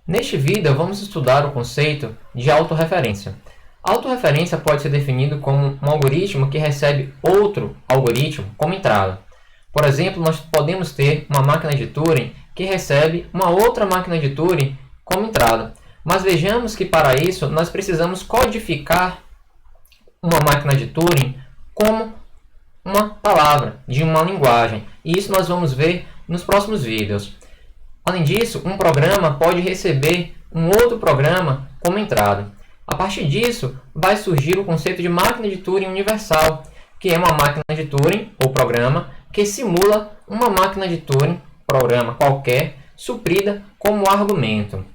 Neste vídeo, vamos estudar o conceito de autorreferência. A autorreferência pode ser definido como um algoritmo que recebe outro algoritmo como entrada. Por exemplo, nós podemos ter uma máquina de Turing que recebe uma outra máquina de Turing como entrada. Mas vejamos que para isso nós precisamos codificar uma máquina de Turing como uma palavra de uma linguagem. E isso nós vamos ver nos próximos vídeos. Além disso, um programa pode receber um outro programa como entrada. A partir disso, vai surgir o conceito de máquina de Turing universal, que é uma máquina de Turing, ou programa, que simula uma máquina de Turing, programa qualquer, suprida como argumento.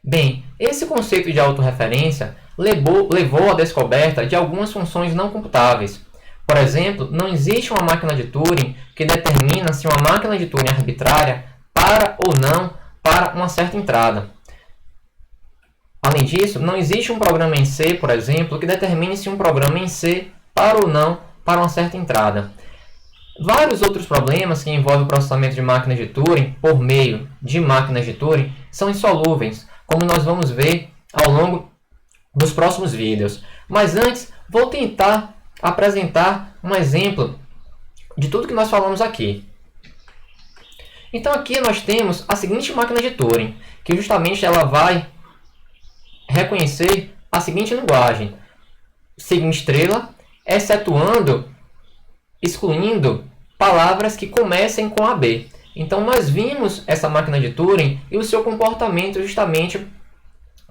Bem, esse conceito de autorreferência levou à descoberta de algumas funções não computáveis. Por exemplo, não existe uma máquina de Turing que determina se uma máquina de Turing arbitrária para ou não para uma certa entrada. Além disso, não existe um programa em C, por exemplo, que determine se um programa em C para ou não para uma certa entrada. Vários outros problemas que envolvem o processamento de máquinas de Turing por meio de máquinas de Turing são insolúveis, como nós vamos ver ao longo dos próximos vídeos. Mas antes, vou tentar apresentar um exemplo de tudo que nós falamos aqui. Então aqui nós temos a seguinte máquina de Turing, que justamente ela vai reconhecer a seguinte linguagem, sigma estrela, excluindo palavras que comecem com AB. Então nós vimos essa máquina de Turing e o seu comportamento justamente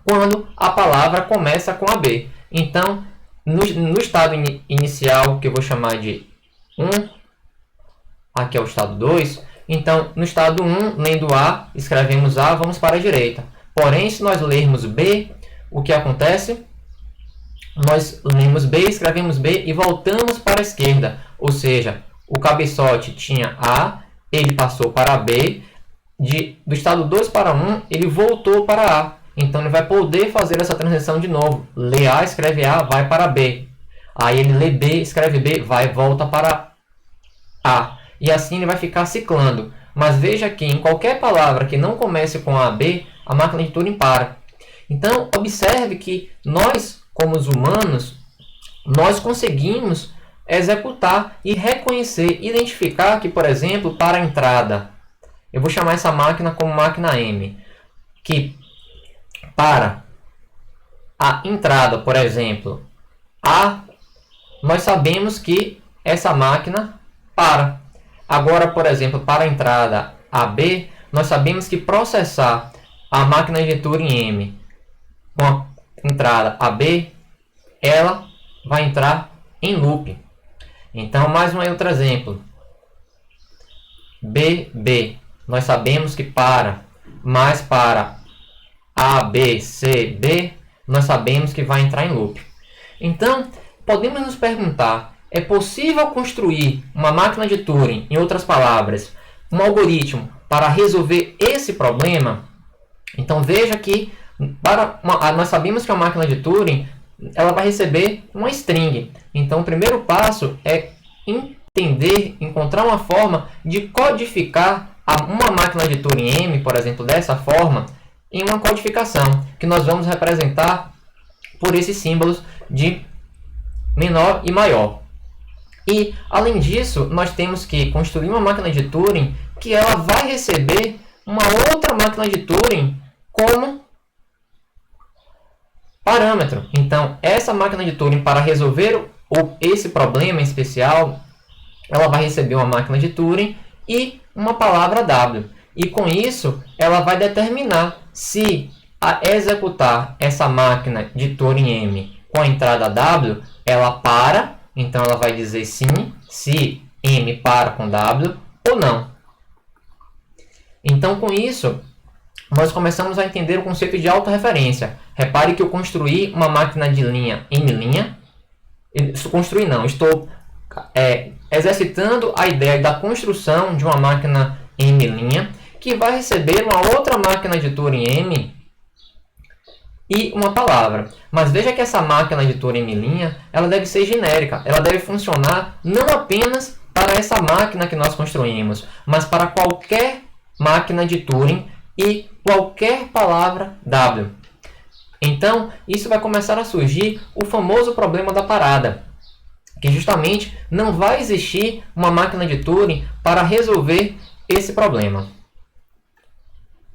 quando a palavra começa com AB. Então, no estado inicial, que eu vou chamar de 1, aqui é o estado 2, então, no estado 1, lendo A, escrevemos A, vamos para a direita. Porém, se nós lermos B, o que acontece? Nós lemos B, escrevemos B e voltamos para a esquerda. Ou seja, o cabeçote tinha A, ele passou para B, do estado 2 para 1, ele voltou para A. Então, ele vai poder fazer essa transição de novo. Lê A, escreve A, vai para B. Aí ele lê B, escreve B, vai e volta para A. E assim ele vai ficar ciclando. Mas veja que em qualquer palavra que não comece com AB, a máquina de Turing para. Então, observe que nós, como os humanos, nós conseguimos executar e reconhecer, identificar que, por exemplo, para a entrada, eu vou chamar essa máquina como máquina M, que para a entrada, por exemplo, A, nós sabemos que essa máquina para. Agora, por exemplo, para a entrada AB, nós sabemos que processar a máquina de Turing M com a entrada AB, ela vai entrar em loop. Então, mais um outro exemplo. BB, nós sabemos que para, mas para ABCD, nós sabemos que vai entrar em loop. Então, podemos nos perguntar, é possível construir uma máquina de Turing, em outras palavras, um algoritmo para resolver esse problema? Então veja que nós sabemos que a máquina de Turing ela vai receber uma string. Então o primeiro passo é encontrar uma forma de codificar uma máquina de Turing M, por exemplo, dessa forma, em uma codificação, que nós vamos representar por esses símbolos de menor e maior. E, além disso, nós temos que construir uma máquina de Turing que ela vai receber uma outra máquina de Turing como parâmetro. Então, essa máquina de Turing, para resolver esse problema em especial, ela vai receber uma máquina de Turing e uma palavra W. E, com isso, ela vai determinar se a executar essa máquina de Turing M com a entrada W, ela para. Então, ela vai dizer sim, se M para com W ou não. Então, com isso, nós começamos a entender o conceito de autorreferência. Repare que eu construí uma máquina de linha M'. Construí não, estou exercitando a ideia da construção de uma máquina M', que vai receber uma outra máquina de Turing M e uma palavra. Mas veja que essa máquina de Turing M', ela deve ser genérica. Ela deve funcionar não apenas para essa máquina que nós construímos, mas para qualquer máquina de Turing e qualquer palavra W. Então, isso vai começar a surgir o famoso problema da parada, que justamente não vai existir uma máquina de Turing para resolver esse problema.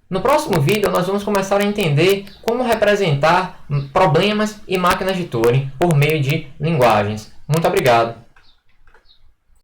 No próximo vídeo, nós vamos começar a entender como representar problemas e máquinas de Turing por meio de linguagens. Muito obrigado!